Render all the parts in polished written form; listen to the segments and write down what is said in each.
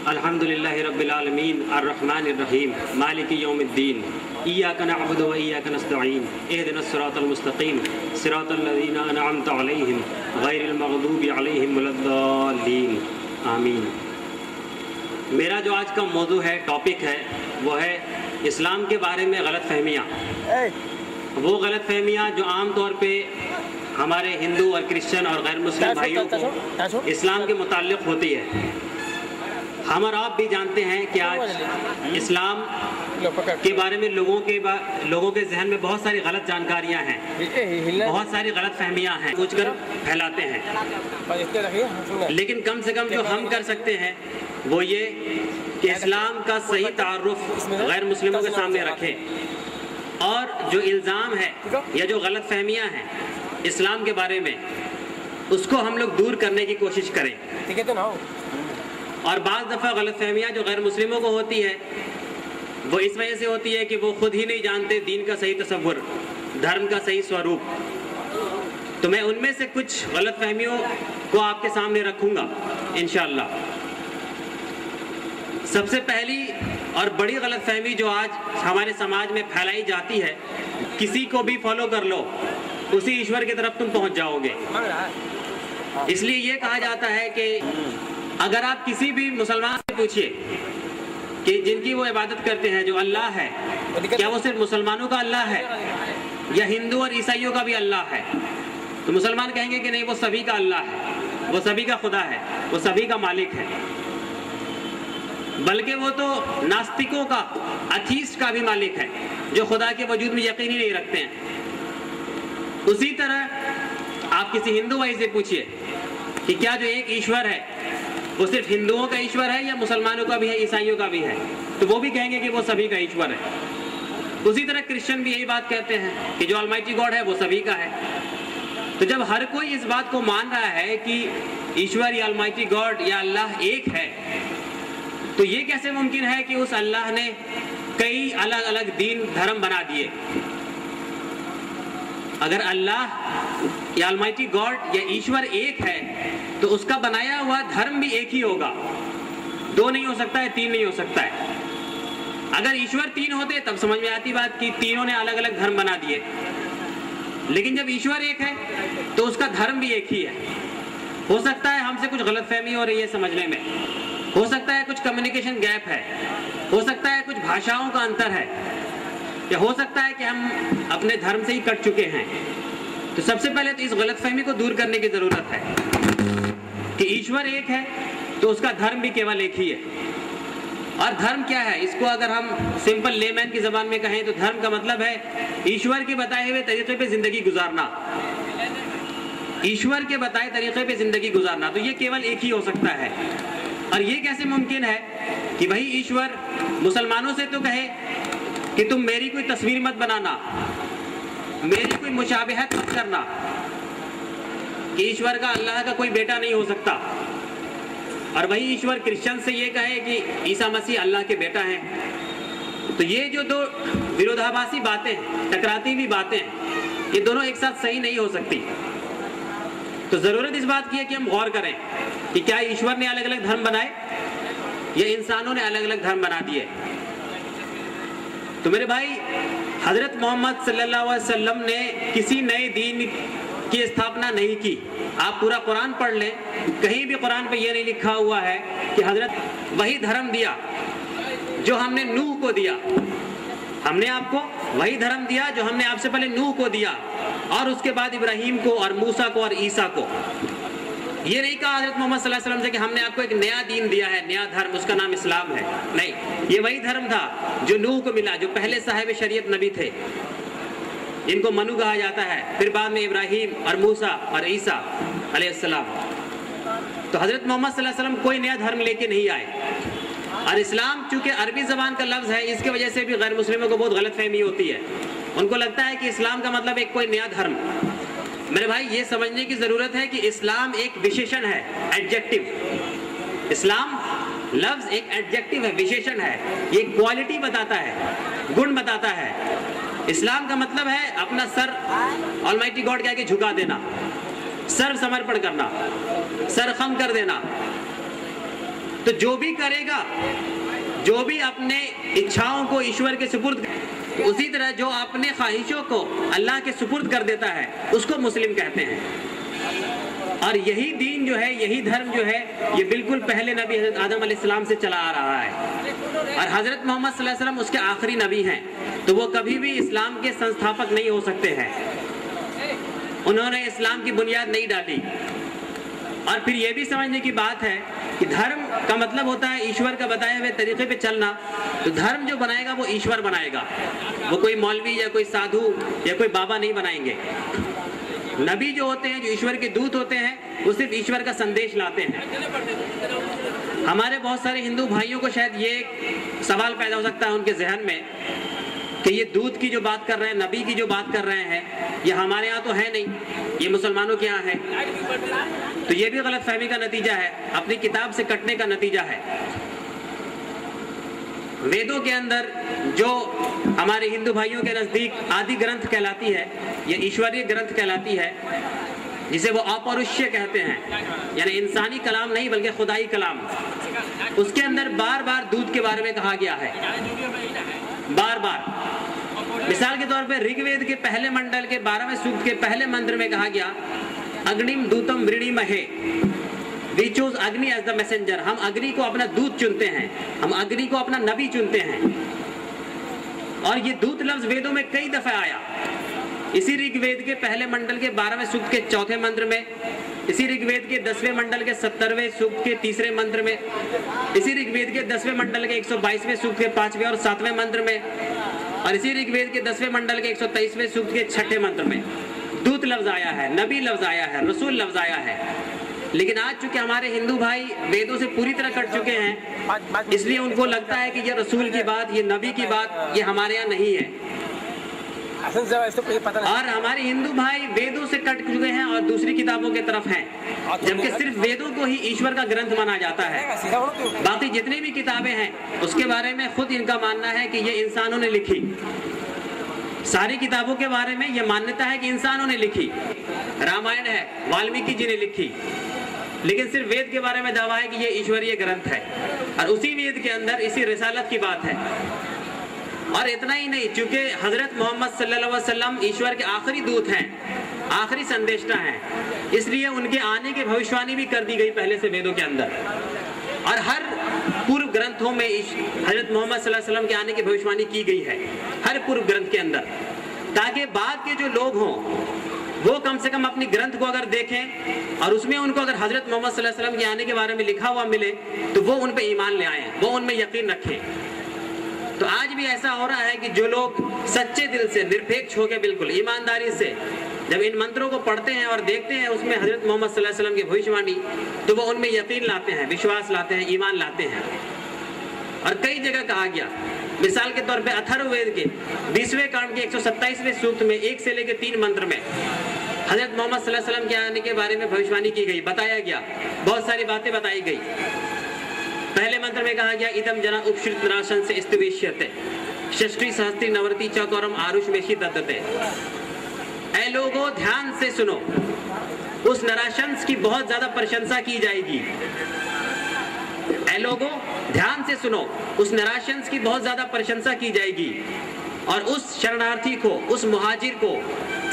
अल्हम्दुलिल्लाहि रब्बिल आलमीन अर्रहमानिर रहीम मालिकि यौमिद्दीन इय्याका नअबुदु व इय्याका नस्तईन इहदिनस सिरातल मुस्तकीम सिरातल लज़ीना अनअमता अलैहिम गैरिल मग़दूबि अलैहिम वलद्दाल्लीन आमीन। मेरा जो आज का मौजू है, टॉपिक है, वो है इस्लाम के बारे में गलतफहमियाँ। वो गलतफहमियाँ जो आम तौर पे हमारे हिंदू और क्रिश्चियन और गैर मुस्लिम भाइयों को इस्लाम के मुताल्लिक़ होती है। हम और आप भी जानते हैं कि आज इस्लाम के बारे में लोगों के जहन में बहुत सारी गलत जानकारियां हैं, बहुत सारी गलत फहमियां हैं, पूछकर फैलाते हैं। लेकिन कम से कम जो हम कर सकते हैं वो ये कि इस्लाम का सही तारुफ गैर मुस्लिमों के सामने रखें और जो इल्ज़ाम है या जो गलत फहमियाँ हैं इस्लाम के बारे में उसको हम लोग दूर करने की कोशिश करें। ठीक है तो ना। और बाज़ दफ़ा गलतफहमियाँ जो गैर मुस्लिमों को होती है वो इस वजह से होती है कि वो खुद ही नहीं जानते दीन का सही तसव्वुर, धर्म का सही स्वरूप। तो मैं उनमें से कुछ गलतफहमियों को आपके सामने रखूँगा इंशाअल्लाह। सबसे पहली और बड़ी गलतफहमी जो आज हमारे समाज में फैलाई जाती है, किसी को भी फॉलो कर लो उसी ईश्वर की तरफ तुम पहुँच जाओगे। इसलिए ये कहा जाता है कि अगर आप किसी भी मुसलमान से पूछिए कि जिनकी वो इबादत करते हैं, जो अल्लाह है, क्या वो सिर्फ मुसलमानों का अल्लाह है या हिंदू और ईसाइयों का भी अल्लाह है, तो मुसलमान कहेंगे कि नहीं, वो सभी का अल्लाह है, वो सभी का खुदा है, वो सभी का मालिक है। बल्कि वो तो नास्तिकों का, अथीस्ट का भी मालिक है, जो खुदा के वजूद में यकीन ही नहीं रखते हैं। उसी तरह आप किसी हिंदू भाई से पूछिए कि क्या जो एक ईश्वर है वो सिर्फ हिंदुओं का ईश्वर है या मुसलमानों का भी है, ईसाइयों का भी है, तो वो भी कहेंगे कि वो सभी का ईश्वर है। उसी तरह क्रिश्चियन भी यही बात कहते हैं कि जो ऑलमाइटी गॉड है वो सभी का है। तो जब हर कोई इस बात को मान रहा है कि ईश्वर या ऑलमाइटी गॉड या अल्लाह एक है, तो ये कैसे मुमकिन है कि उस अल्लाह ने कई अलग अलग दीन धर्म बना दिए? अगर अल्लाह या ऑलमाइटी गॉड या ईश्वर एक है तो उसका बनाया हुआ धर्म भी एक ही होगा। दो नहीं हो सकता है, तीन नहीं हो सकता है। अगर ईश्वर तीन होते तब समझ में आती बात कि तीनों ने अलग अलग धर्म बना दिए, लेकिन जब ईश्वर एक है तो उसका धर्म भी एक ही है। हो सकता है हमसे कुछ गलतफहमी हो रही है समझने में, हो सकता है कुछ कम्युनिकेशन गैप है, हो सकता है कुछ भाषाओं का अंतर है, या हो सकता है कि हम अपने धर्म से ही कट चुके हैं। तो सबसे पहले तो इस गलतफहमी को दूर करने की जरूरत है कि ईश्वर एक है तो उसका धर्म भी केवल एक ही है। और धर्म क्या है, इसको अगर हम सिंपल लेमैन की जबान में कहें तो धर्म का मतलब है ईश्वर के बताए हुए तरीके पे जिंदगी गुजारना। ईश्वर के बताए तरीके पे जिंदगी गुजारना, तो ये केवल एक ही हो सकता है। और ये कैसे मुमकिन है कि भाई ईश्वर मुसलमानों से तो कहे कि तुम मेरी कोई तस्वीर मत बनाना, मेरी कोई मुशाबिहत मत करना, कि ईश्वर का, अल्लाह का कोई बेटा नहीं हो सकता। और वही ईश्वर क्रिश्चियन से ये कहे कि ईसा मसीह अल्लाह के बेटा हैं। तो ये जो दो विरोधाभासी बातें, टकराती हुई बातें, ये दोनों एक साथ सही नहीं हो सकती। तो जरूरत इस बात की है कि हम गौर करें कि क्या ईश्वर ने अलग अलग धर्म बनाए या इंसानों ने अलग अलग धर्म बना दिए। तो मेरे भाई, हजरत मोहम्मद सल्लल्लाहु अलैहि वसल्लम ने किसी नए दीन की स्थापना नहीं की। आप पूरा कुरान पढ़ लें, कहीं भी कुरान पे ये नहीं लिखा हुआ है कि हजरत वही धर्म दिया जो हमने नूह को दिया। हमने आपको वही धर्म दिया जो हमने आपसे पहले नूह को दिया और उसके बाद इब्राहिम को और मूसा को और ईसा को। ये नहीं कहा हजरत मोहम्मद सल्लल्लाहु अलैहि वसल्लम से कि हमने आपको एक नया दीन दिया है, नया धर्म, उसका नाम इस्लाम है। नहीं, ये वही धर्म था जो नूह को मिला, जो पहले साहिब शरीयत नबी थे, इनको मनु कहा जाता है। फिर बाद में इब्राहिम और मूसा और ईसा अलैहिस्सलाम। तो हजरत मोहम्मद सल्लल्लाहु अलैहि वसल्लम कोई नया धर्म लेके नहीं आए। और इस्लाम चूंकि अरबी ज़बान का लफ्ज़ है, इसकी वजह से भी गैर मुस्लिमों को बहुत गलतफहमी होती है। उनको लगता है कि इस्लाम का मतलब एक कोई नया धर्म। मेरे भाई, ये समझने की ज़रूरत है कि इस्लाम एक विशेषण है, एडजेक्टिव। इस्लाम लफ्ज़ एक एडजेक्टिव है, विशेषण है। ये क्वालिटी बताता है, गुण बताता है। इस्लाम का मतलब है अपना सर ऑलमाइटी गॉड के आगे झुका देना, सर्व समर्पण करना, सर खम कर देना। तो जो भी करेगा, जो भी अपने इच्छाओं को ईश्वर के सुपुर्द, उसी तरह जो अपने ख्वाहिशों को अल्लाह के सुपुर्द कर देता है उसको मुस्लिम कहते हैं। और यही दीन जो है, यही धर्म जो है, ये बिल्कुल पहले नबी हज़रत आदम अलैहिस्सलाम से चला आ रहा है। और हज़रत मोहम्मद सल्लल्लाहु अलैहि वसल्लम उसके आखिरी नबी हैं, तो वो कभी भी इस्लाम के संस्थापक नहीं हो सकते हैं। उन्होंने इस्लाम की बुनियाद नहीं डाली। और फिर ये भी समझने की बात है कि धर्म का मतलब होता है ईश्वर का बताए हुए तरीके पे चलना। तो धर्म जो बनाएगा वो ईश्वर बनाएगा, वो कोई मौलवी या कोई साधु या कोई बाबा नहीं बनाएंगे। नबी जो होते हैं, जो ईश्वर के दूत होते हैं, वो सिर्फ ईश्वर का संदेश लाते हैं। हमारे बहुत सारे हिंदू भाइयों को शायद ये सवाल पैदा हो सकता है उनके जहन में कि ये दूत की जो बात कर रहे हैं, नबी की जो बात कर रहे हैं, ये हमारे यहाँ तो है नहीं, ये मुसलमानों के यहाँ है। तो ये भी गलत फहमी का नतीजा है, अपनी किताब से कटने का नतीजा है। वेदों के अंदर जो हमारे हिंदू भाइयों के नजदीक आदि ग्रंथ कहलाती है, ये ईश्वरीय ग्रंथ कहलाती है, जिसे वो अपौरुष्य कहते हैं, यानी इंसानी कलाम नहीं बल्कि खुदाई कलाम। उसके अंदर बार बार दूत के बारे में कहा गया है, बार बार। मिसाल के तौर पे ऋग्वेद के पहले मंडल के 12वें सूक्त के पहले मंत्र में कहा गया, अग्निम दूतम वृणीमहे, वी चूज अग्नि एज द मैसेंजर। हम अग्नि को अपना दूत चुनते हैं, हम अग्नि को अपना नबी चुनते हैं। और ये दूत लफ्ज वेदों में कई दफा आया, इसी ऋग्वेद के पहले मंडल के 12वें सूक्त के चौथे मंत्र में, इसी ऋग्वेद के 10वें मंडल के 70वें सूक्त के तीसरे मंत्र में, इसी ऋग्वेद के 10वें मंडल के 122वें सूक्त के 5वें और 7वें मंत्र में, और इसी ऋग्वेद के 10वें मंडल के 123वें सूक्त के 6ठे मंत्र में दूत लफ्ज आया है, नबी लफ्ज आया है, रसूल लफ्ज आया है। लेकिन आज चूंकि हमारे हिंदू भाई वेदों से पूरी तरह कट चुके हैं, इसलिए उनको लगता है कि ये रसूल की बात, ये नबी की बात, ये हमारे यहाँ नहीं है। और हमारे हिंदू भाई वेदों से कट चुके हैं और दूसरी किताबों की तरफ हैं, जबकि सिर्फ वेदों को ही ईश्वर का ग्रंथ माना जाता है। बाकी जितनी भी किताबें हैं उसके बारे में खुद इनका मानना है कि ये इंसानों ने लिखी। सारी किताबों के बारे में यह मान्यता है कि इंसानों ने लिखी। रामायण है, वाल्मीकि जी ने लिखी, लेकिन सिर्फ वेद के बारे में दावा है कि ये ईश्वरीय ग्रंथ है। और उसी वेद के अंदर इसी रिसालत की बात है। और इतना ही नहीं, चूंकि हजरत मोहम्मद सल्लल्लाहु अलैहि वसल्लम ईश्वर के आखिरी दूत हैं, आखिरी संदेष्टा हैं, इसलिए उनके आने की भविष्यवाणी भी कर दी गई पहले से वेदों के अंदर। और हर पूर्व ग्रंथों में हजरत मोहम्मद सल्लल्लाहु अलैहि वसल्लम के आने की भविष्यवाणी की गई है, हर पूर्व ग्रंथ के अंदर, ताकि बाद के जो लोग हों वो कम से कम अपनी ग्रंथ को अगर देखें और उसमें उनको अगर हजरत मोहम्मद सल्लल्लाहु अलैहि वसल्लम के आने के बारे में लिखा हुआ मिले तो वो उन पे ईमान ले आए, वो उनमें यकीन रखें। तो आज भी ऐसा हो रहा है कि जो लोग सच्चे दिल से, निरपेक्ष होकर, बिल्कुल ईमानदारी से जब इन मंत्रों को पढ़ते हैं और देखते हैं उसमें हजरत मोहम्मद सल्लल्लाहु अलैहि वसल्लम की भविष्यवाणी, तो वो उनमें यकीन लाते हैं, विश्वास लाते हैं, ईमान लाते हैं। और कई जगह कहा गया, मिसाल के तौर पे अथर्ववेद के 20वें कांड के 127वें सूक्त में 1 से लेकर 3 मंत्र में हजरत मोहम्मद सल्लल्लाहु अलैहि वसल्लम के आने के बारे में भविष्यवाणी की गई, बताया गया, बहुत सारी बातें बताई गई। पहले मंत्र में कहा गया, इदम जना उपश्रित नराशन से स्तुविष्यते षष्ठी सहस्त्री नवरती चौकौरम आरुष में दत्तते। ऐ लोगों ध्यान से सुनो, उस नराशंस की बहुत ज्यादा प्रशंसा की जाएगी। ऐ लोगों ध्यान से सुनो, उस नराशंस की बहुत ज्यादा प्रशंसा की जाएगी और उस शरणार्थी को, उस मुहाजिर को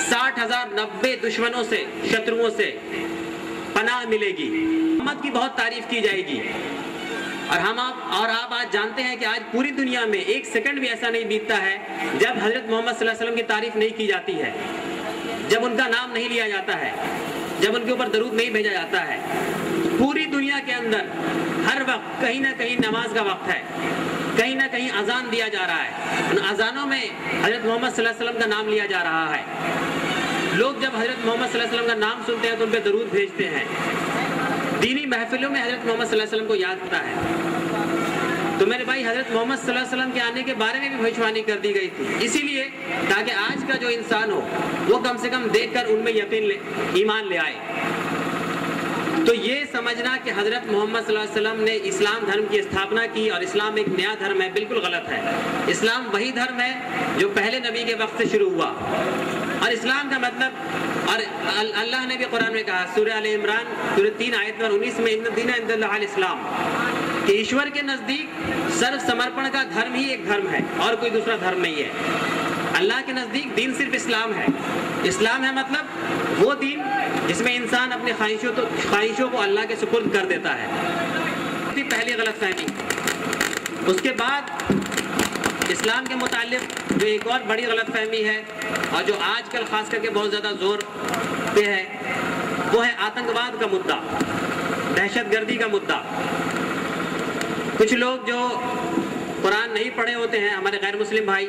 60,090 दुश्मनों से, शत्रुओं से पनाह मिलेगी। मोहम्मद की बहुत तारीफ की जाएगी। और आप आज जानते हैं कि आज पूरी दुनिया में एक सेकंड भी ऐसा नहीं बीतता है जब हजरत मोहम्मद सल्लल्लाहु अलैहि वसल्लम की तारीफ नहीं की जाती है, जब उनका नाम नहीं लिया जाता है, जब उनके ऊपर दरूद नहीं भेजा जाता है। पूरी दुनिया के अंदर हर वक्त कहीं ना कहीं नमाज का वक्त है, कहीं ना कहीं अजान दिया जा रहा है, उन अजानों में हजरत मोहम्मद सल्लल्लाहु अलैहि वसल्लम का नाम लिया जा रहा है। लोग जब हजरत मोहम्मद सल्लल्लाहु अलैहि वसल्लम का नाम सुनते हैं तो उन पर दरूद भेजते हैं। दीनी महफिलों में हजरत मोहम्मद सल्लल्लाहु अलैहि वसल्लम को याद होता है। तो मेरे भाई, हजरत मोहम्मद सल्लल्लाहु अलैहि वसल्लम के आने के बारे में भी भविष्यवाणी कर दी गई थी, इसीलिए ताकि आज का जो इंसान हो वो कम से कम देखकर उनमें यकीन ईमान ले आए। तो ये समझना कि हजरत मोहम्मद सल्लल्लाहु अलैहि वसल्लम ने इस्लाम धर्म की स्थापना की और इस्लाम एक नया धर्म है, बिल्कुल गलत है। इस्लाम वही धर्म है जो पहले नबी के वक्त से शुरू हुआ। और इस्लाम का मतलब, और अल्लाह ने भी कुरान में कहा, सूरह आल इमरान सूरह 3 आयत नंबर 19 में, इन्ना दीना इंदल्लाहिल इस्लाम, कि ईश्वर के नजदीक सर्व समर्पण का धर्म ही एक धर्म है और कोई दूसरा धर्म नहीं है। अल्लाह के नजदीक दीन सिर्फ इस्लाम है। इस्लाम है मतलब वो दीन जिसमें इंसान अपने ख्वाहिशों को अल्लाह के सुपुर्द कर देता है। पहली गलतफहमी। उसके बाद इस्लाम के मुताल्लिक़ जो एक और बड़ी गलतफहमी है और जो आजकल खास करके बहुत ज़्यादा जोर पे है, वो है आतंकवाद का मुद्दा, दहशतगर्दी का मुद्दा। कुछ लोग जो कुरान नहीं पढ़े होते हैं, हमारे गैर मुस्लिम भाई,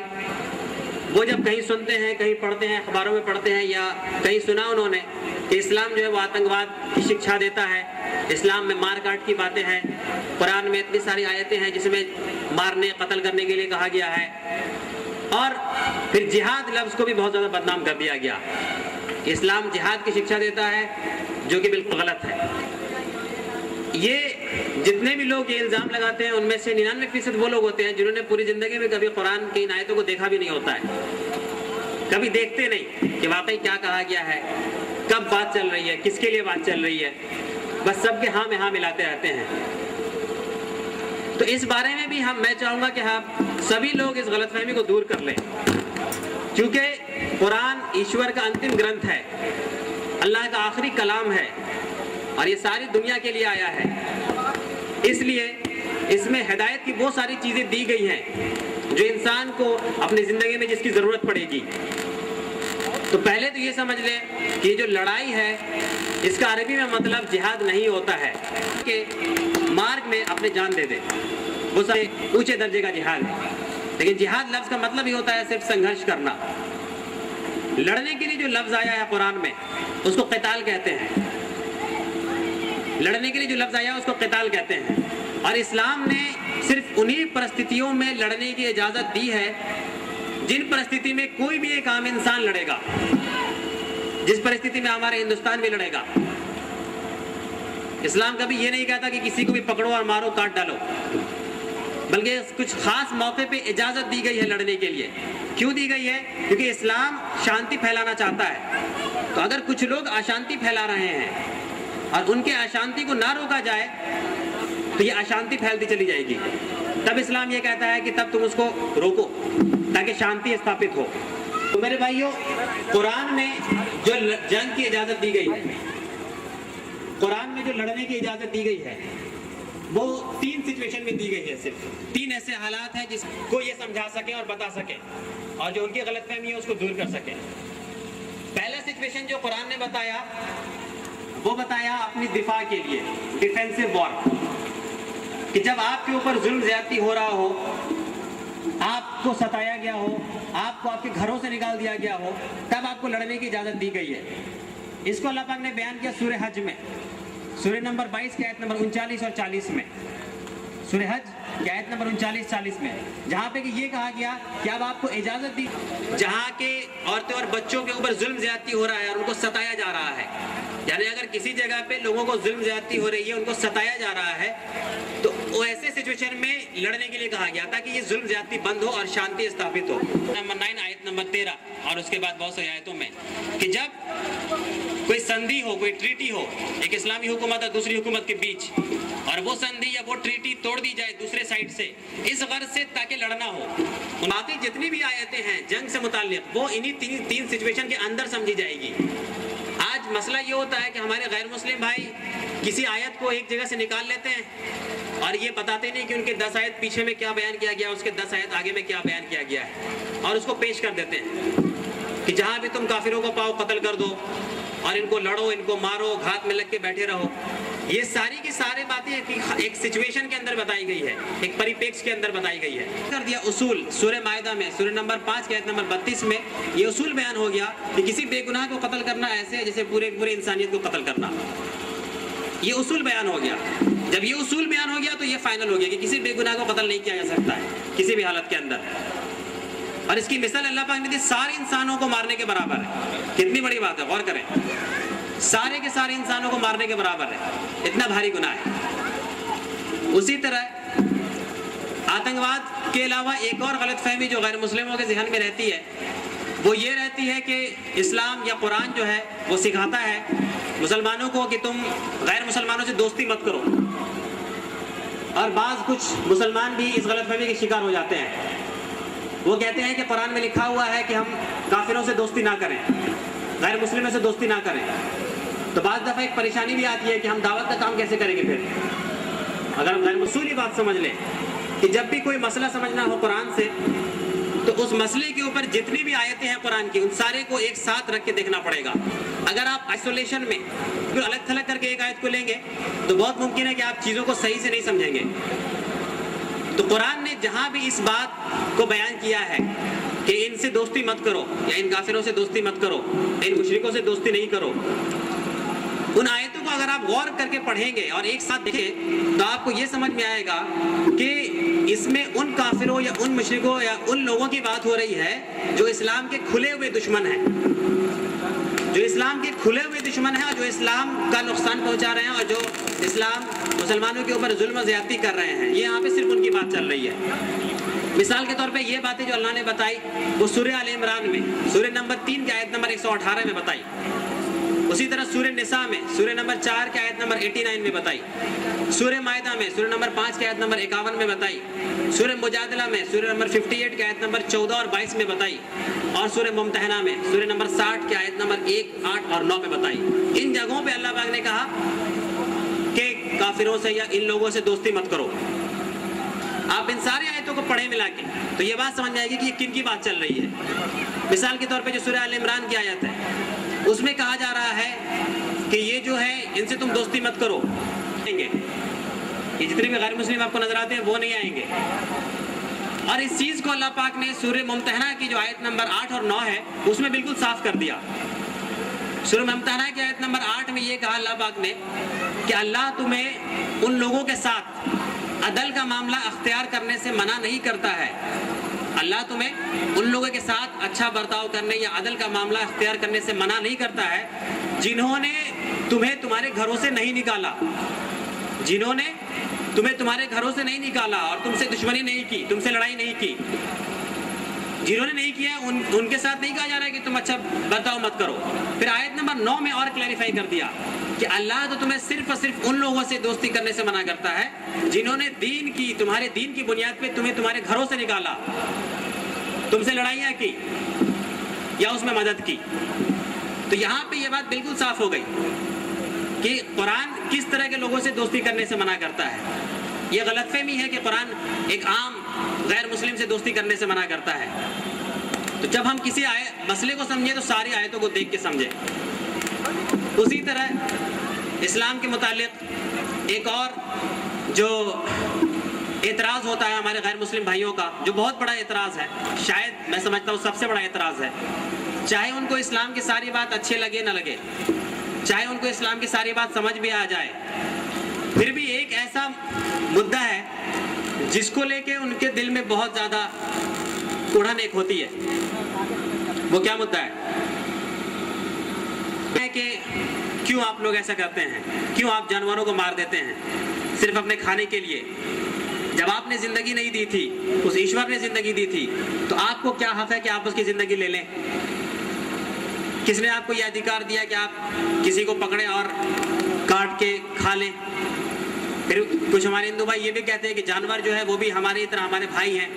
वो जब कहीं सुनते हैं, कहीं पढ़ते हैं, अखबारों में पढ़ते हैं या कहीं सुना उन्होंने कि इस्लाम जो है वो आतंकवाद की शिक्षा देता है, इस्लाम में मार काट की बातें हैं, कुरान में इतनी सारी आयतें हैं जिसमें मारने कत्ल करने के लिए कहा गया है, और फिर जिहाद लफ्ज़ को भी बहुत ज़्यादा बदनाम कर दिया गया। इस्लाम जिहाद की शिक्षा देता है, जो कि बिल्कुल गलत है। ये जितने भी लोग ये इल्ज़ाम लगाते हैं उनमें से 99% वो लोग होते हैं जिन्होंने पूरी ज़िंदगी में कभी कुरान की इन आयतों को देखा भी नहीं होता है, कभी देखते नहीं कि वाकई क्या कहा गया है, कब बात चल रही है, किसके लिए बात चल रही है, बस सबके हाँ में हाँ मिलाते रहते हैं। तो इस बारे में भी मैं चाहूँगा कि हम सभी लोग इस गलतफहमी को दूर कर लें, क्योंकि कुरान ईश्वर का अंतिम ग्रंथ है, अल्लाह का आखिरी कलाम है और ये सारी दुनिया के लिए आया है। इसलिए इसमें हिदायत की बहुत सारी चीज़ें दी गई हैं जो इंसान को अपनी ज़िंदगी में जिसकी ज़रूरत पड़ेगी। तो पहले तो ये समझ लें कि जो लड़ाई है इसका अरबी में मतलब जिहाद नहीं होता है कि मार्ग में अपने जान दे दे, वो सबसे ऊंचे दर्जे का जिहाद है। लेकिन जिहाद लफ्ज़ का मतलब ही होता है सिर्फ संघर्ष करना। लड़ने के लिए जो लफ्ज़ आया है कुरान में उसको क़िताल कहते हैं। लड़ने के लिए जो लफ्ज़ आया है उसको क़िताल कहते हैं। और इस्लाम ने सिर्फ उन्हीं परिस्थितियों में लड़ने की इजाज़त दी है जिन परिस्थिति में कोई भी एक आम इंसान लड़ेगा, जिस परिस्थिति में हमारे हिंदुस्तान भी लड़ेगा। इस्लाम कभी ये नहीं कहता कि किसी को भी पकड़ो और मारो, काट डालो, बल्कि कुछ खास मौके पे इजाज़त दी गई है लड़ने के लिए। क्यों दी गई है? क्योंकि इस्लाम शांति फैलाना चाहता है। तो अगर कुछ लोग अशांति फैला रहे हैं और उनके अशांति को ना रोका जाए तो ये अशांति फैलती चली जाएगी। तब इस्लाम ये कहता है कि तब तुम उसको रोको ताकि शांति स्थापित हो। तो मेरे भाइयों, कुरान में जो जंग की इजाज़त दी गई है, कुरान में जो लड़ने की इजाज़त दी गई है, वो 3 सिचुएशन में दी गई है। सिर्फ 3 ऐसे हालात हैं जिसको ये समझा सके और बता सके और जो उनकी गलतफहमी है उसको दूर कर सके। पहला सिचुएशन जो कुरान ने बताया वो बताया अपनी दिफा के लिए, डिफेंसिव वॉर, कि जब आपके ऊपर जुल्म ज्यादती हो रहा हो, आपको सताया गया हो, आपको आपके घरों से निकाल दिया गया हो, तब आपको लड़ने की इजाज़त दी गई है। इसको अल्लाह पाक ने बयान किया सूरह हज में, सूरह नंबर 22 की आयत नंबर 39 और 40 में। सूरह हज की आयत नंबर 39-40 में, जहाँ पे कि ये कहा गया कि अब आपको इजाज़त दी, जहाँ के औरतें और बच्चों के ऊपर जुल्म ज्यादती हो रहा है और उनको सताया जा रहा है, यानी अगर किसी जगह पे लोगों को जुल्म ज्यादती हो रही है, उनको सताया जा रहा है, तो ऐसे सिचुएशन में लड़ने के लिए कहा गया ताकि ये जुल्म ज्यादती बंद हो और शांति स्थापित हो। नंबर 9 आयत नंबर 13 और उसके बाद बहुत सारी आयतों में कि जब कोई संधि हो, कोई ट्रीटी हो एक इस्लामी हुकूमत और दूसरी हुकूमत के बीच, और वो संधि या वो ट्रीटी तोड़ दी जाए दूसरे साइड से, इस गर्ज से ताकि लड़ना हो। बाकी जितनी भी आयतें हैं जंग से मुताल्लिक, वो इन्हीं 3 सिचुएशन के अंदर समझी जाएगी। आज मसला ये होता है कि हमारे गैर मुस्लिम भाई किसी आयत को एक जगह से निकाल लेते हैं और ये बताते नहीं कि उनके 10 आयत पीछे में क्या बयान किया गया, उसके 10 आयत आगे में क्या बयान किया गया है, और उसको पेश कर देते हैं कि जहाँ भी तुम काफिरों को पाओ कत्ल कर दो और इनको लड़ो, इनको मारो, घात में लग के बैठे रहो। ये सारी की सारी बातें एक सिचुएशन के अंदर बताई गई है, एक परिप्रेक्ष्य के अंदर बताई गई है। कर दिया उसूल सूरह मायदा में, सूरह नंबर 5 के आयत नंबर 32 में ये उसूल बयान हो गया कि किसी बेगुनाह को कत्ल करना ऐसे है जैसे पूरे इंसानियत को कत्ल करना। ये उसूल बयान हो गया। जब ये उसूल बयान हो गया तो ये फाइनल हो गया कि किसी बेगुनाह को कत्ल नहीं किया जा सकता है किसी भी हालत के अंदर। और इसकी मिसाल अल्लाह पाक ने दी, सारे इंसानों को मारने के बराबर है। कितनी बड़ी बात है, गौर करें, सारे के सारे इंसानों को मारने के बराबर है, इतना भारी गुनाह है। उसी तरह आतंकवाद के अलावा एक और गलतफहमी जो गैर मुस्लिमों के जहन में रहती है वो ये रहती है कि इस्लाम या कुरान जो है वो सिखाता है मुसलमानों को कि तुम गैर मुसलमानों से दोस्ती मत करो। और बाज़ कुछ मुसलमान भी इस गलतफहमी के शिकार हो जाते हैं। वो कहते हैं कि कुरान में लिखा हुआ है कि हम काफिरों से दोस्ती ना करें, गैर मुस्लिमों से दोस्ती ना करें। तो बाज़ दफ़ा एक परेशानी भी आती है कि हम दावत का काम कैसे करेंगे फिर। अगर हम गैर मुस्लिम बात समझ लें कि जब भी कोई मसला समझना हो कुरान से, तो उस मसले के ऊपर जितनी भी आयतें हैं कुरान की, उन सारे को एक साथ रख के देखना पड़ेगा। अगर आप आइसोलेशन में फिर अलग थलग करके एक आयत को लेंगे तो बहुत मुमकिन है कि आप चीज़ों को सही से नहीं समझेंगे। तो कुरान ने जहां भी इस बात को बयान किया है कि इनसे दोस्ती मत करो, या इन काफिरों से दोस्ती मत करो, इन मुशरिकों से दोस्ती नहीं करो, उन आयतों को अगर आप गौर करके पढ़ेंगे और एक साथ देखें तो आपको ये समझ में आएगा कि इसमें उन काफिरों या उन मुशरिकों या उन लोगों की बात हो रही है जो इस्लाम के खुले हुए दुश्मन हैं, जो इस्लाम के खुले हुए दुश्मन हैं और जो इस्लाम का नुकसान पहुंचा रहे हैं और जो इस्लाम मुसलमानों के ऊपर जुल्म ज़्यादती कर रहे हैं। ये यहाँ पे सिर्फ उनकी बात चल रही है। मिसाल के तौर पे ये बातें जो अल्लाह ने बताई वो सूरह आल इमरान में सूरह नंबर 3 के आयत नंबर 118 में बताई। उसी तरह सूरह निसा में सूरह नंबर 4 के आयत नंबर 89 में बताई। सूरह मायदा में सूरह नंबर 5 के आयत नंबर 51 में बताई। सूरह मुजादला में सूरह नंबर 58 के आयत नंबर 14 और 22 में बताई। और सूरह मुमतहना में सूरह नंबर 60 के आयत नंबर 1, 8 और 9 में बताई। इन जगहों पे अल्लाह पाक ने कहा कि काफिरों से या इन लोगों से दोस्ती मत करो। आप इन सारी आयतों को पढ़े मिला के तो ये बात समझ में आएगी कि ये किन की बात चल रही है। मिसाल के तौर पे जो सूरह आल इमरान की आयत है उसमें कहा जा रहा है कि ये जो है इनसे तुम दोस्ती मत करो, ये जितने भी गैर मुस्लिम आपको नजर आते हैं वो नहीं आएंगे। और इस चीज को अल्लाह पाक ने सूरह मुमतहना की जो आयत नंबर 8 और 9 है उसमें बिल्कुल साफ कर दिया। सूरह मुमतहना की आयत नंबर 8 में ये कहा अल्लाह पाक ने कि अल्लाह तुम्हें उन लोगों के साथ अदल का मामला अख्तियार करने से मना नहीं करता है। अल्लाह तुम्हें उन लोगों के साथ अच्छा बर्ताव करने या अदल का मामला अख्तियार करने से मना नहीं करता है जिन्होंने तुम्हें तुम्हारे घरों से नहीं निकाला, जिन्होंने तुम्हें तुम्हारे घरों से नहीं निकाला और तुमसे दुश्मनी नहीं की, तुमसे लड़ाई नहीं की। जिन्होंने नहीं किया उनके साथ नहीं कहा जा रहा है कि तुम अच्छा बर्ताव मत करो। फिर आयत नंबर 9 में और क्लैरिफाई कर दिया कि अल्लाह तो तुम्हें सिर्फ और सिर्फ उन लोगों से दोस्ती करने से मना करता है जिन्होंने दीन की, तुम्हारे दीन की बुनियाद पे तुम्हें तुम्हारे घरों से निकाला, तुमसे लड़ाइयाँ की या उसमें मदद की। तो यहाँ पे ये बात बिल्कुल साफ हो गई कि कुरान किस तरह के लोगों से दोस्ती करने से मना करता है। ये गलतफहमी है कि कुरान एक आम गैर मुस्लिम से दोस्ती करने से मना करता है। तो जब हम किसी मसले को समझे तो सारी आयतों को देख के समझे। उसी तरह इस्लाम के मुतालिक एक और जो एतराज़ होता है हमारे गैर मुस्लिम भाइयों का, जो बहुत बड़ा एतराज़ है, शायद मैं समझता हूँ सबसे बड़ा एतराज़ है, चाहे उनको इस्लाम की सारी बात अच्छी लगे ना लगे, चाहे उनको इस्लाम की सारी बात समझ भी आ जाए, फिर भी एक ऐसा मुद्दा है जिसको लेके उनके दिल में बहुत ज़्यादा उड़न एक होती है। वो क्या मुद्दा है कि क्यों आप लोग ऐसा करते हैं, क्यों आप जानवरों को मार देते हैं सिर्फ अपने खाने के लिए। जब आपने जिंदगी नहीं दी थी, उस ईश्वर ने जिंदगी दी थी, तो आपको क्या हक है कि आप उसकी जिंदगी ले लें? किसने आपको यह अधिकार दिया कि आप किसी को पकड़ें और काट के खा लें? फिर कुछ हमारे हिंदू भाई ये भी कहते हैं कि जानवर जो है वो भी हमारी तरह हमारे भाई हैं,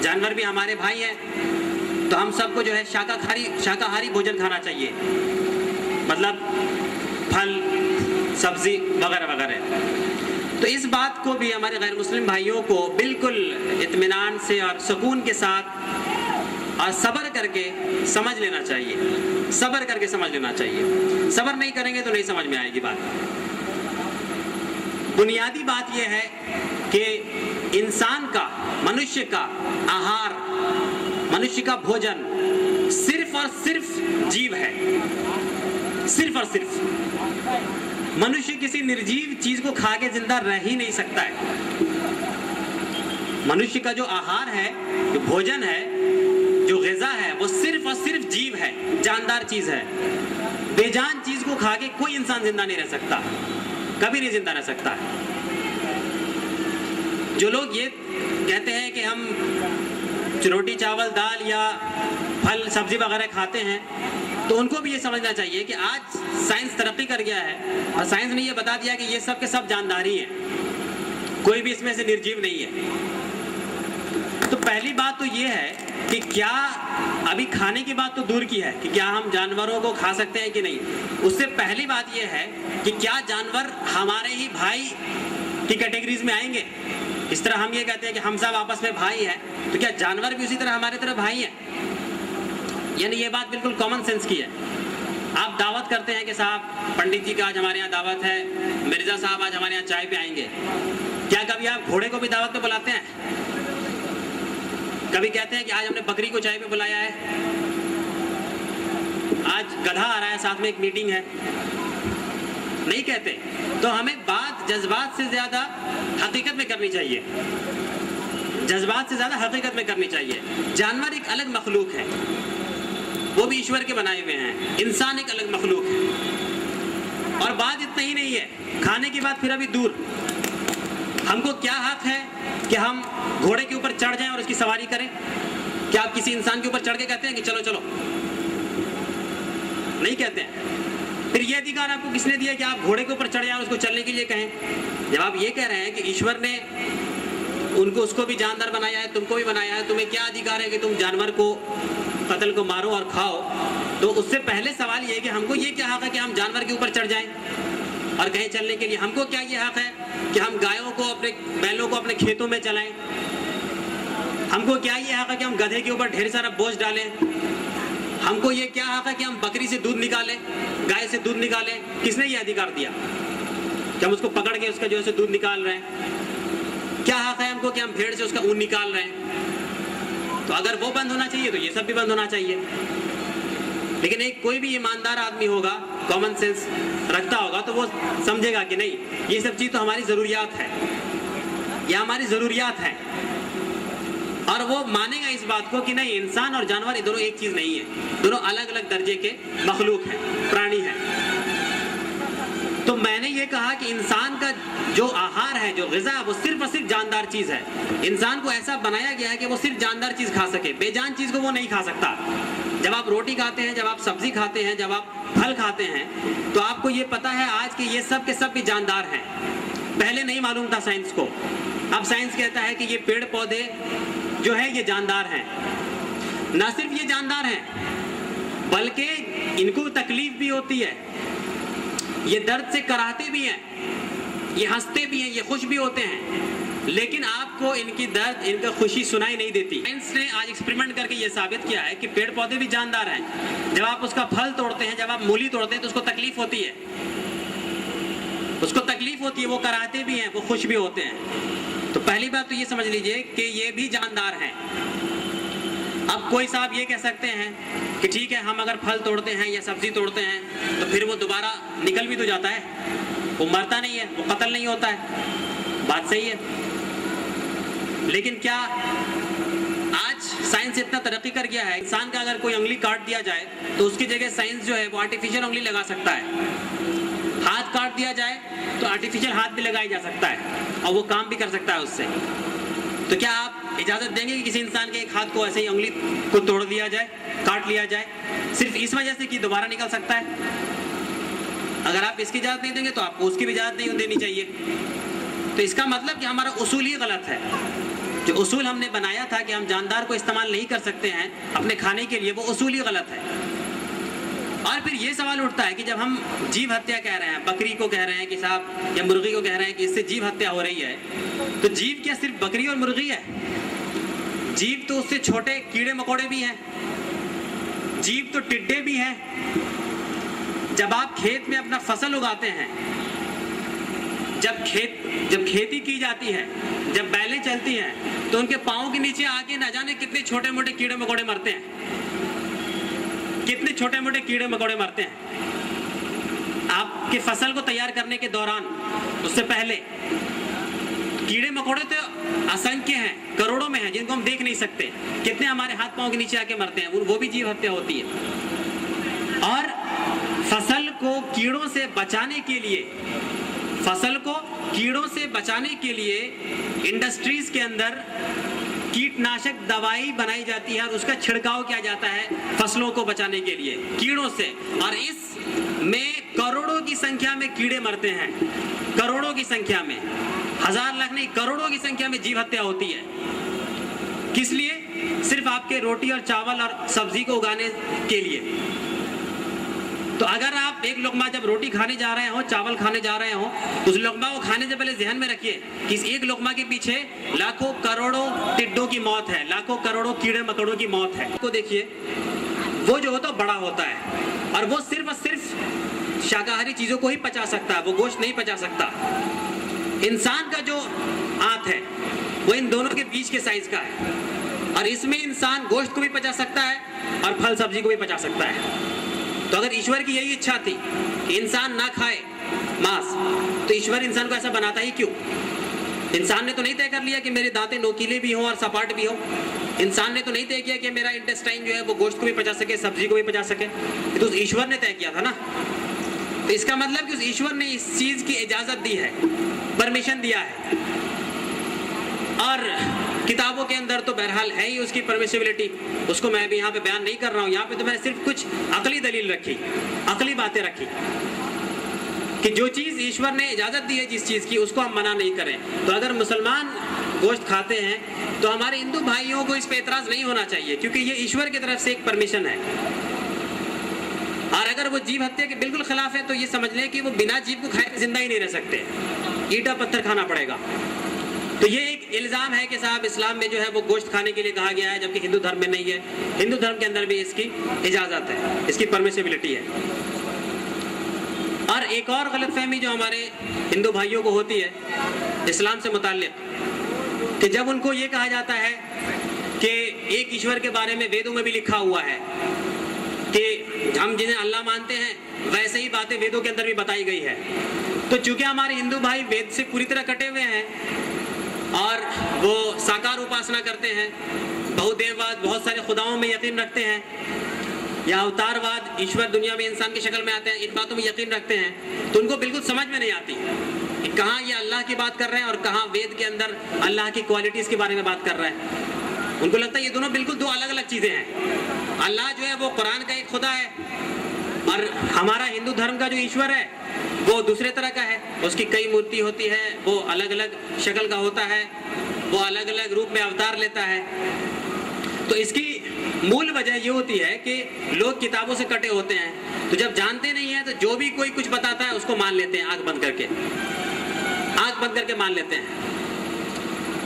जानवर भी हमारे भाई हैं, तो हम सबको जो है शाकाहारी भोजन खाना चाहिए, मतलब फल सब्जी वगैरह वगैरह। तो इस बात को भी हमारे गैर मुस्लिम भाइयों को बिल्कुल इत्मीनान से और सुकून के साथ और सब्र करके समझ लेना चाहिए, सब्र करके समझ लेना चाहिए। सब्र नहीं करेंगे तो नहीं समझ में आएगी बात। बुनियादी बात यह है कि इंसान का, मनुष्य का आहार, मनुष्य का भोजन सिर्फ और सिर्फ जीव है, सिर्फ और सिर्फ। मनुष्य किसी निर्जीव चीज को खा के जिंदा रह ही नहीं सकता है। मनुष्य का जो आहार है, जो भोजन है, जो ग़िज़ा है, वो सिर्फ और सिर्फ जीव है, जानदार चीज है। बेजान चीज को खा के कोई इंसान जिंदा नहीं रह सकता, कभी नहीं जिंदा रह सकता। जो लोग ये कहते हैं कि हम रोटी चावल दाल या फल सब्जी वगैरह खाते हैं, तो उनको भी ये समझना चाहिए कि आज साइंस तरक्की कर गया है और साइंस ने ये बता दिया कि ये सब के सब जानदार ही हैं। कोई भी इसमें से निर्जीव नहीं है। तो पहली बात तो ये है कि क्या अभी खाने की बात तो दूर की है कि क्या हम जानवरों को खा सकते हैं कि नहीं। उससे पहली बात यह है कि क्या जानवर हमारे ही भाई की कैटेगरीज में आएंगे। इस तरह हम ये कहते हैं कि हम सब आपस में भाई हैं, तो क्या जानवर भी उसी तरह हमारे तरह भाई हैं? यानी ये बात बिल्कुल कॉमन सेंस की है। आप दावत करते हैं कि साहब पंडित जी का आज हमारे यहाँ दावत है, मिर्जा साहब आज हमारे यहाँ चाय पे आएंगे। क्या कभी आप घोड़े को भी दावत पे बुलाते हैं? कभी कहते हैं कि आज हमने बकरी को चाय पे बुलाया है, आज गधा आ रहा है, साथ में एक मीटिंग है? नहीं कहते। तो हमें बात जज्बात से ज्यादा हकीकत में करनी चाहिए, जज्बात से ज्यादा हकीकत में करनी चाहिए। जानवर एक अलग मखलूक है, वो भी ईश्वर के बनाए हुए हैं। इंसान एक अलग मखलूक है। और बात इतना ही नहीं है, खाने की बात फिर अभी दूर। हमको क्या हक है कि हम घोड़े के ऊपर चढ़ जाएं और उसकी सवारी करें? क्या आप किसी इंसान के ऊपर चढ़ के कहते हैं कि चलो चलो? नहीं कहते हैं। फिर यह अधिकार आपको किसने दिया कि आप घोड़े के ऊपर चढ़ जाएं और उसको चलने के लिए कहें? जब आप ये कह रहे हैं कि ईश्वर ने उसको भी जानदार बनाया है, तुमको भी बनाया है, तुम्हें क्या अधिकार है कि तुम जानवर को कत्ल को मारो और खाओ? तो उससे पहले सवाल ये है कि हमको ये क्या हक है कि हम जानवर के ऊपर चढ़ जाएं और कहीं चलने के लिए? हमको क्या ये हक है कि हम गायों को, अपने बैलों को अपने खेतों में चलाएं? हमको क्या ये हक है कि हम गधे के ऊपर ढेर सारा बोझ डालें? हमको ये क्या हक है कि हम बकरी से दूध निकालें, गाय से दूध निकालें? किसने ये अधिकार दिया कि हम उसको पकड़ के उसका जो है दूध निकाल रहे हैं? क्या हक है हमको कि हम भेड़ से उसका ऊन निकाल रहे हैं? तो अगर वो बंद होना चाहिए तो ये सब भी बंद होना चाहिए। लेकिन एक कोई भी ईमानदार आदमी होगा, कॉमन सेंस रखता होगा, तो वो समझेगा कि नहीं, ये सब चीज तो हमारी जरूरियात है, ये हमारी जरूरियात है। और वो मानेगा इस बात को कि नहीं, इंसान और जानवर ये दोनों एक चीज नहीं है, दोनों अलग अलग दर्जे के मखलूक हैं, प्राणी हैं। तो मैंने ये कहा कि इंसान का जो आहार है, जो ग़िज़ा है, वो सिर्फ और सिर्फ जानदार चीज है। इंसान को ऐसा बनाया गया है कि वो सिर्फ जानदार चीज खा सके, बेजान चीज को वो नहीं खा सकता। जब आप रोटी खाते हैं, जब आप सब्जी खाते हैं, जब आप फल खाते हैं, तो आपको ये पता है आज के ये सब के सब भी जानदार हैं। पहले नहीं मालूम था साइंस को, अब साइंस कहता है कि ये पेड़ पौधे जो है ये जानदार हैं। ना सिर्फ ये जानदार हैं, बल्कि इनको तकलीफ भी होती है, ये दर्द से कराहते भी हैं, ये हंसते भी हैं, ये खुश भी होते हैं, लेकिन आपको इनकी दर्द, इनका खुशी सुनाई नहीं देती। साइंस ने आज एक्सपेरिमेंट करके ये साबित किया है कि पेड़ पौधे भी जानदार हैं। जब आप उसका फल तोड़ते हैं, जब आप मूली तोड़ते हैं, तो उसको तकलीफ होती है, उसको तकलीफ होती है, वो कराहते भी हैं, वो खुश भी होते हैं। तो पहली बात तो ये समझ लीजिए कि ये भी जानदार हैं। अब कोई साहब ये कह सकते हैं कि ठीक है, हम अगर फल तोड़ते हैं या सब्जी तोड़ते हैं तो फिर वो दोबारा निकल भी तो जाता है, वो मरता नहीं है, वो कत्ल नहीं होता है। बात सही है, लेकिन क्या आज साइंस इतना तरक्की कर गया है, इंसान का अगर कोई उंगली काट दिया जाए तो उसकी जगह साइंस जो है वो आर्टिफिशियल उंगली लगा सकता है। हाथ काट दिया जाए तो आर्टिफिशियल हाथ भी लगाया जा सकता है और वो काम भी कर सकता है उससे। तो क्या आप इजाजत देंगे कि किसी इंसान के एक हाथ को ऐसे ही उंगली को तोड़ दिया जाए, काट लिया जाए, सिर्फ इस वजह से कि दोबारा निकल सकता है? अगर आप इसकी इजाजत नहीं देंगे तो आपको उसकी भी इजाजत नहीं देनी चाहिए। तो इसका मतलब कि हमारा उसूल ही गलत है। जो उसूल हमने बनाया था कि हम जानदार को इस्तेमाल नहीं कर सकते हैं अपने खाने के लिए, वो उसूल ही गलत है। और फिर ये सवाल उठता है कि जब हम जीव हत्या कह रहे हैं, बकरी को कह रहे हैं कि साहब, या मुर्गी को कह रहे हैं कि इससे जीव हत्या हो रही है, तो जीव क्या सिर्फ बकरी और मुर्गी है? जीव तो उससे छोटे कीड़े मकोड़े भी हैं, जीव तो टिड्डे भी हैं। जब आप खेत में अपना फसल उगाते हैं, जब खेती की जाती है, जब बैलें चलती हैं, तो उनके पाँव के नीचे आके न जाने कितने छोटे मोटे कीड़े मकोड़े मरते हैं, कितने छोटे मोटे कीड़े मकोड़े मरते हैं। आपके फसल को तैयार करने के दौरान, उससे पहले कीड़े मकोड़े तो असंख्य हैं, करोड़ों में हैं, जिनको हम देख नहीं सकते। कितने हमारे हाथ पांव के नीचे आके मरते हैं, वो भी जीव हत्या होती है। और फसल को कीड़ों से बचाने के लिए, फसल को कीड़ों से बचाने के लिए इंडस्ट्रीज के अंदर कीटनाशक दवाई बनाई जाती है और उसका छिड़काव किया जाता है फसलों को बचाने के लिए कीड़ों से। और इसमें करोड़ों की संख्या में कीड़े मरते हैं, करोड़ों की संख्या में। हजार लाख नहीं, करोड़ों की संख्या में जीव हत्या होती है। किस लिए? सिर्फ आपके रोटी और चावल और सब्जी को उगाने के लिए। तो अगर आप एक लुकमा जब रोटी खाने जा रहे हो, चावल खाने जा रहे हो, उस लुकमा को खाने से पहले ध्यान में रखिए कि इस एक लुकमा के पीछे लाखों करोड़ों टिड्डों की मौत है, लाखों करोड़ों कीड़े मकोड़ों की मौत है। तो देखिए, वो जो होता है बड़ा होता है और वो सिर्फ और सिर्फ शाकाहारी चीजों को ही पचा सकता है, वो गोश्त नहीं पचा सकता। इंसान का जो आंत है वो इन दोनों के बीच के साइज का है और इसमें इंसान गोश्त को भी पचा सकता है और फल सब्जी को भी पचा सकता है। तो अगर ईश्वर की यही इच्छा थी कि इंसान ना खाए मांस, तो ईश्वर इंसान को ऐसा बनाता ही क्यों? इंसान ने तो नहीं तय कर लिया कि मेरे दांतें नोकीले भी हों और सपाट भी हों। इंसान ने तो नहीं तय किया कि मेरा इंटेस्टाइन जो है वो गोश्त को भी पचा सके, सब्जी को भी पचा सके। तो उस ईश्वर ने तय किया था ना। तो इसका मतलब कि उस ईश्वर ने इस चीज की इजाजत दी है, परमिशन दिया है। और किताबों के अंदर तो बहरहाल है ही उसकी परमिसिबिलिटी, उसको मैं भी यहाँ पे बयान नहीं कर रहा हूँ। यहाँ पे तो मैंने सिर्फ कुछ अकली दलील रखी, अकली बातें रखी कि जो चीज़ ईश्वर ने इजाज़त दी है जिस चीज़ की, उसको हम मना नहीं करें। तो अगर मुसलमान गोश्त खाते हैं तो हमारे हिंदू भाइयों को इस पर एतराज़ नहीं होना चाहिए, क्योंकि ये ईश्वर की तरफ से एक परमिशन है। और अगर वो जीव हत्या के बिल्कुल खिलाफ है तो ये समझ लें कि वो बिना जीव को खाए जिंदा ही नहीं रह सकते, ईटा पत्थर खाना पड़ेगा। तो ये एक इल्ज़ाम है कि साहब इस्लाम में जो है वो गोश्त खाने के लिए कहा गया है, जबकि हिंदू धर्म में नहीं है। हिंदू धर्म के अंदर भी इसकी इजाज़त है, इसकी परमिसिबिलिटी है। और एक और गलतफहमी जो हमारे हिंदू भाइयों को होती है इस्लाम से मुताल्लिक, कि जब उनको ये कहा जाता है कि एक ईश्वर के बारे में वेदों में भी लिखा हुआ है कि हम जिन्हें अल्लाह मानते हैं वैसे ही बातें वेदों के अंदर भी बताई गई है। तो चूंकि हमारे हिंदू भाई वेद से पूरी तरह कटे हुए हैं और वो साकार उपासना करते हैं, बहुदेववाद, बहुत सारे खुदाओं में यकीन रखते हैं, या अवतारवाद, ईश्वर दुनिया में इंसान की शक्ल में आते हैं, इन बातों में यकीन रखते हैं, तो उनको बिल्कुल समझ में नहीं आती कि कहाँ ये अल्लाह की बात कर रहे हैं और कहाँ वेद के अंदर अल्लाह की क्वालिटीज़ के बारे में बात कर रहे हैं। उनको लगता है ये दोनों बिल्कुल दो अलग अलग चीज़ें हैं। अल्लाह जो है वो कुरान का एक खुदा है और हमारा हिंदू धर्म का जो ईश्वर है वो दूसरे तरह का है, उसकी कई मूर्ति होती है, वो अलग अलग शक्ल का होता है, वो अलग अलग रूप में अवतार लेता है। तो इसकी मूल वजह ये होती है कि लोग किताबों से कटे होते हैं, तो जब जानते नहीं है तो जो भी कोई कुछ बताता है उसको मान लेते हैं, आंख बंद करके मान लेते हैं।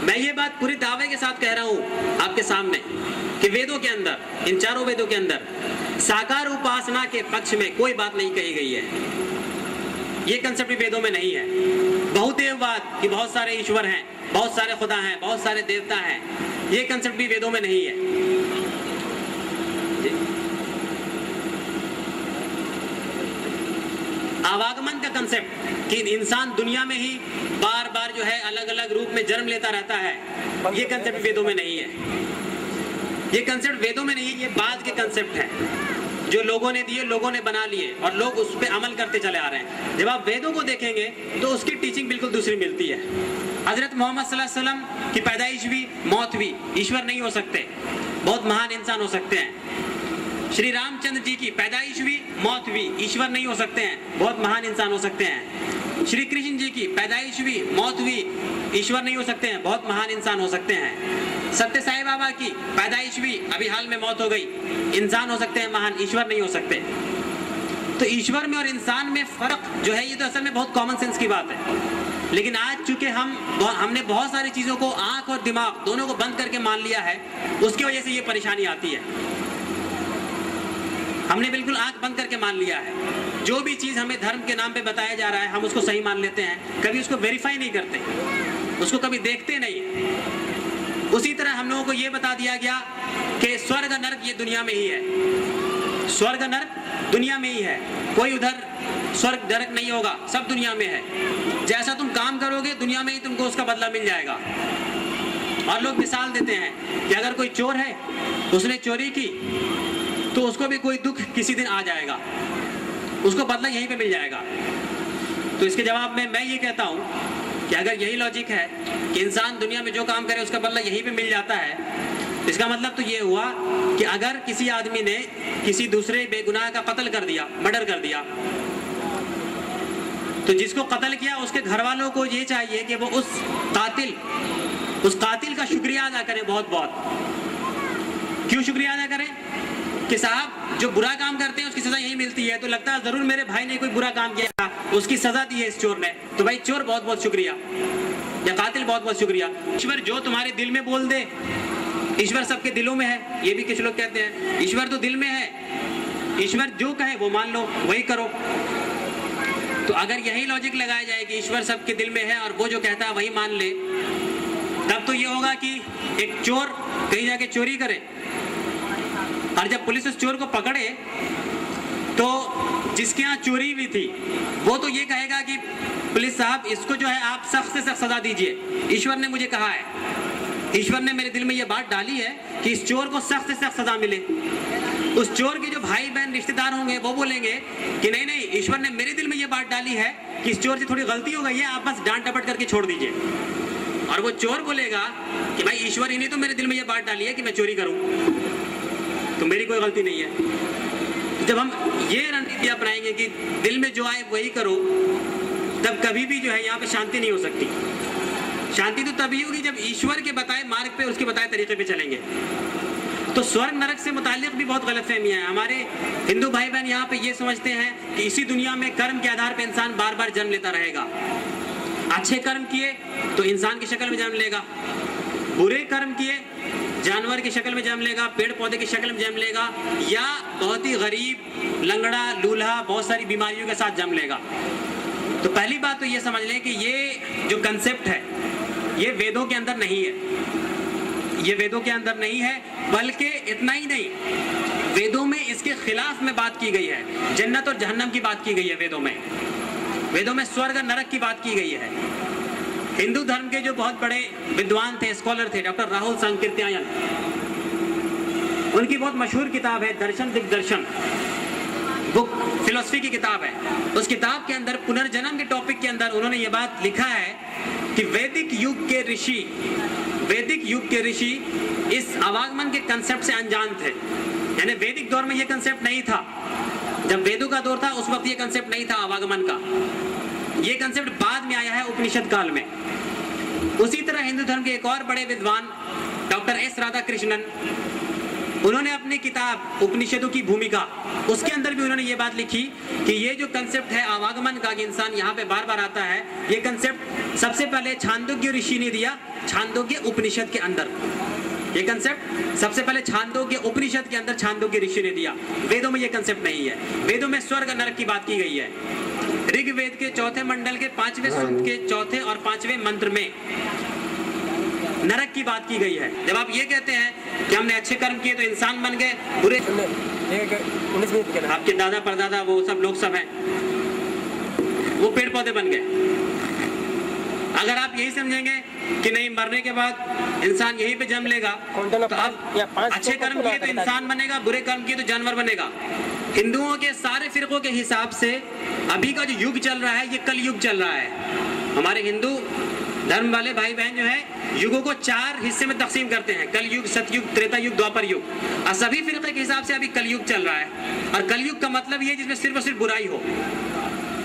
मैं ये बात पूरी दावे के साथ कह रहा हूँ आपके सामने कि वेदों के अंदर, इन चारों वेदों के अंदर साकार उपासना के पक्ष में कोई बात नहीं कही गई है। ये कंसेप्ट भी वेदों में नहीं है। बहुदेववाद कि बहुत सारे ईश्वर हैं, बहुत सारे खुदा हैं, बहुत सारे देवता हैं, ये कंसेप्ट भी वेदों में नहीं है। आवागमन का कंसेप्ट कि इंसान दुनिया में ही बार बार जो है अलग अलग रूप में जन्म लेता रहता है, ये कंसेप्ट वेदों में नहीं है। ये कंसेप्ट वेदों में नहीं है, ये बाद के कंसेप्ट है जो लोगों ने दिए, लोगों ने बना लिए और लोग उस पर अमल करते चले आ रहे हैं। जब आप वेदों को देखेंगे तो उसकी टीचिंग बिल्कुल दूसरी मिलती है। हजरत मोहम्मद सल्लल्लाहु अलैहि वसल्लम की पैदाइश हुई, मौत हुई, ईश्वर नहीं हो सकते, बहुत महान इंसान हो सकते हैं। श्री रामचंद्र जी की पैदाइश हुई, मौत हुई, ईश्वर नहीं हो सकते हैं, बहुत महान इंसान हो सकते हैं। श्री कृष्ण जी की पैदाइश हुई, मौत हुई, ईश्वर नहीं हो सकते हैं, बहुत महान इंसान हो सकते हैं। सत्य साई बाबा की पैदाइश हुई, अभी हाल में मौत हो गई, इंसान हो सकते हैं महान, ईश्वर नहीं हो सकते। तो ईश्वर में और इंसान में फर्क जो है ये तो असल में बहुत कॉमन सेंस की बात है। लेकिन आज चूंकि हमने बहुत सारी चीजों को आंख और दिमाग दोनों को बंद करके मान लिया है, उसकी वजह से ये परेशानी आती है। हमने बिल्कुल आंख बंद करके मान लिया है। जो भी चीज हमें धर्म के नाम पे बताया जा रहा है हम उसको सही मान लेते हैं, कभी उसको वेरीफाई नहीं करते, उसको कभी देखते नहीं। उसी तरह हम लोगों को ये बता दिया गया कि स्वर्ग नरक ये दुनिया में ही है, स्वर्ग नरक दुनिया में ही है, कोई उधर स्वर्ग नरक नहीं होगा, सब दुनिया में है। जैसा तुम काम करोगे दुनिया में ही तुमको उसका बदला मिल जाएगा। और लोग मिसाल देते हैं कि अगर कोई चोर है, उसने चोरी की, तो उसको भी कोई दुख किसी दिन आ जाएगा, उसको बदला यहीं पे मिल जाएगा। तो इसके जवाब में मैं ये कहता हूँ कि अगर यही लॉजिक है कि इंसान दुनिया में जो काम करे उसका बदला यहीं पे मिल जाता है, इसका मतलब तो ये हुआ कि अगर किसी आदमी ने किसी दूसरे बेगुनाह का कत्ल कर दिया, मर्डर कर दिया, तो जिसको कत्ल किया उसके घर वालों को ये चाहिए कि वो उस कातिल का शुक्रिया अदा करें बहुत बहुत। क्यों शुक्रिया अदा करें? कि साहब जो बुरा काम करते हैं उसकी सजा यही मिलती है, तो लगता है जरूर मेरे भाई ने कोई बुरा काम किया था, उसकी सजा दी है इस चोर ने, तो भाई चोर बहुत बहुत शुक्रिया, या कातिल बहुत बहुत शुक्रिया। ईश्वर जो तुम्हारे दिल में बोल दे, ईश्वर सबके दिलों में है, ये भी कुछ लोग कहते हैं ईश्वर तो दिल में है, ईश्वर जो कहे वो मान लो, वही करो। तो अगर यही लॉजिक लगाया जाए कि ईश्वर सबके दिल में है और वो जो कहता है वही मान ले, तब तो ये होगा कि एक चोर कहीं जाके चोरी करे और जब पुलिस उस चोर को पकड़े तो जिसके यहाँ चोरी हुई थी वो तो ये कहेगा कि पुलिस साहब इसको जो है आप सख्त से सख्त सजा दीजिए, ईश्वर ने मुझे कहा है, ईश्वर ने मेरे दिल में ये बात डाली है कि इस चोर को सख्त से सख्त सजा मिले। उस चोर के जो भाई बहन रिश्तेदार होंगे वो बोलेंगे कि नहीं नहीं, ईश्वर ने मेरे दिल में ये बात डाली है कि इस चोर से थोड़ी गलती हो गई है, आप बस डांट डपट करके छोड़ दीजिए। और वो चोर बोलेगा कि भाई ईश्वर ही ने तो मेरे दिल में ये बात डाली है कि मैं चोरी करूं, तो मेरी कोई गलती नहीं है। जब हम ये रणनीति अपनाएंगे कि दिल में जो आए वही करो, तब कभी भी जो है यहाँ पे शांति नहीं हो सकती। शांति तो तभी होगी जब ईश्वर के बताए मार्ग पे, उसके बताए तरीके पे चलेंगे। तो स्वर्ग नरक से मुताल्लिक भी बहुत गलतफहमियां हैं। हमारे हिंदू भाई बहन यहाँ पे ये समझते हैं कि इसी दुनिया में कर्म के आधार पे इंसान बार बार जन्म लेता रहेगा। अच्छे कर्म किए तो इंसान की शक्ल में जन्म लेगा, बुरे कर्म किए जानवर की शक्ल में जन्म लेगा, पेड़ पौधे की शक्ल में जन्म लेगा, या बहुत ही गरीब, लंगड़ा, लूल्हा, बहुत सारी बीमारियों के साथ जन्म लेगा। तो पहली बात तो ये समझ लें कि ये जो कंसेप्ट है ये वेदों के अंदर नहीं है, ये वेदों के अंदर नहीं है। बल्कि इतना ही नहीं, वेदों में इसके खिलाफ में बात की गई है, जन्नत और जहन्नम की बात की गई है वेदों में स्वर्ग और नरक की बात की गई है। हिंदू धर्म के जो बहुत बड़े विद्वान थे, स्कॉलर थे, डॉक्टर राहुल सांकृत्यायन, उनकी बहुत मशहूर किताब है दर्शन दिग्दर्शन, बुक फिलोसफी की किताब है। उस किताब के अंदर पुनर्जन्म के टॉपिक के अंदर उन्होंने ये बात लिखा है कि वैदिक युग के ऋषि इस आवागमन के कंसेप्ट से अनजान थे। यानी वैदिक दौर में ये कंसेप्ट नहीं था, जब वेदों का दौर था उस वक्त ये कंसेप्ट नहीं था आवागमन का, ये कंसेप्ट बाद में आया है उपनिषद काल में। उसी तरह हिंदू धर्म के एक और बड़े विद्वान डॉक्टर एस राधाकृष्णन, उन्होंने अपनी किताब उपनिषदों की भूमिका, उसके अंदर भी उन्होंने ये बात लिखी कि ये जो कंसेप्ट है आवागमन का, कि इंसान यहाँ पे बार बार आता है, ये कंसेप्ट सबसे पहले छांदोग्य ऋषि ने दिया, छांदोग्य उपनिषद के अंदर। ये कंसेप्ट सबसे पहले छांदोग्य उपनिषद के अंदर छांदोग्य ऋषि ने दिया। वेदों में ये कंसेप्ट नहीं है। वेदों में स्वर्ग नरक की बात की गई है। ऋग्वेद के चौथे मंडल के 5वें सूक्त के चौथे और 5वें मंत्र में नरक की बात की गई है। जब आप ये कहते हैं कि हमने अच्छे कर्म किए तो इंसान बन गए, बुरे, आपके दादा परदादा वो सब लोग सब हैं, वो पेड़ पौधे बन गए। अगर आप यही समझेंगे कि नहीं, मरने के बाद इंसान यहीं पे जन्म लेगा, तो आप अच्छे कर्म किए तो इंसान बनेगा, बुरे कर्म किए तो जानवर बनेगा। हिंदुओं के सारे फिरकों के हिसाब से अभी का जो युग चल रहा है ये कल युग चल रहा है। हमारे हिंदू धर्म वाले भाई बहन जो है युगों को 4 हिस्से में तकसीम करते हैं, कल युग, सतयुग, त्रेता युग, द्वापर युग। और सभी फिरके के हिसाब से अभी कलयुग चल रहा है। और कलयुग का मतलब ये जिसमें सिर्फ और सिर्फ बुराई हो,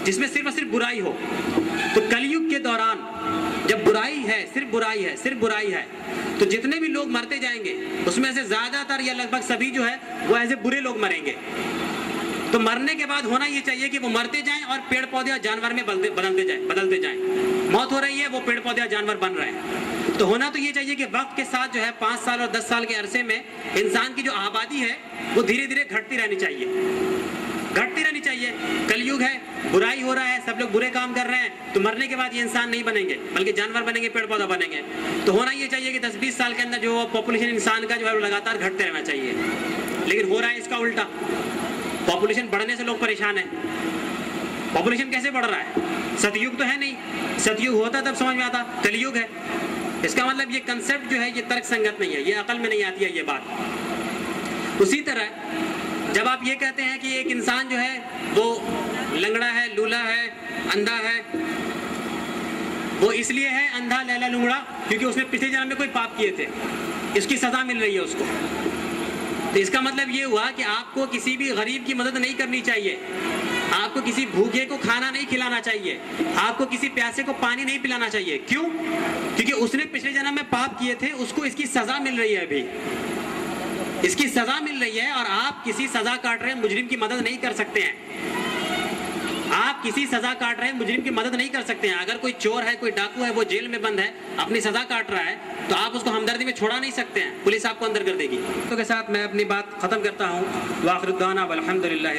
जिसमें सिर्फ और सिर्फ बुराई हो। तो कलयुग के दौरान जब बुराई है, सिर्फ बुराई है, तो जितने भी लोग मरते जाएंगे उसमें से ज्यादातर या लगभग सभी जो है वो ऐसे बुरे लोग मरेंगे। तो मरने के बाद होना ये चाहिए कि वो मरते जाएं और पेड़ पौधे और जानवर में बदलते जाएं। मौत हो रही है, वो पेड़ पौधे और जानवर बन रहे हैं। तो होना तो ये चाहिए कि वक्त के साथ जो है 5 साल और 10 साल के अरसे में इंसान की जो आबादी है वो धीरे धीरे घटती रहनी चाहिए। कलयुग है, बुराई हो रहा है, सब लोग बुरे काम कर रहे हैं, तो मरने के बाद ये इंसान नहीं बनेंगे बल्कि जानवर बनेंगे, पेड़ पौधा बनेंगे। तो होना ये चाहिए कि 10-20 साल के अंदर जो पॉपुलेशन इंसान का जो है लगातार घटते रहना चाहिए। लेकिन हो रहा है इसका उल्टा, पॉपुलेशन बढ़ने से लोग परेशान हैं। पॉपुलेशन कैसे बढ़ रहा है? सतयुग तो है नहीं, सतयुग होता तब समझ में आता, कलयुग है। इसका मतलब ये कंसेप्ट जो है ये तर्क संगत नहीं है, ये अकल में नहीं आती है ये बात। उसी तरह जब आप ये कहते हैं कि एक इंसान जो है वो लंगड़ा है, लूला है, अंधा है, वो इसलिए है अंधा, लैला, लुंगड़ा क्योंकि उसने पिछले जन्म में कोई पाप किए थे, इसकी सजा मिल रही है उसको। तो इसका मतलब ये हुआ कि आपको किसी भी गरीब की मदद नहीं करनी चाहिए, आपको किसी भूखे को खाना नहीं खिलाना चाहिए, आपको किसी प्यासे को पानी नहीं पिलाना चाहिए। क्यों? क्योंकि उसने पिछले जन्म में पाप किए थे, उसको इसकी सजा मिल रही है, अभी इसकी सजा मिल रही है। और आप किसी सजा काट रहे मुजरिम की मदद नहीं कर सकते हैं। आप किसी सजा काट रहे मुजरिम की मदद नहीं कर सकते हैं। अगर कोई चोर है, कोई डाकू है, वो जेल में बंद है, अपनी सजा काट रहा है, तो आप उसको हमदर्दी में छोड़ा नहीं सकते हैं, पुलिस आपको अंदर कर देगी। तो के साथ मैं अपनी बात खत्म करता हूँ। वाखिर दाना वल्हम्दुलिल्लाहि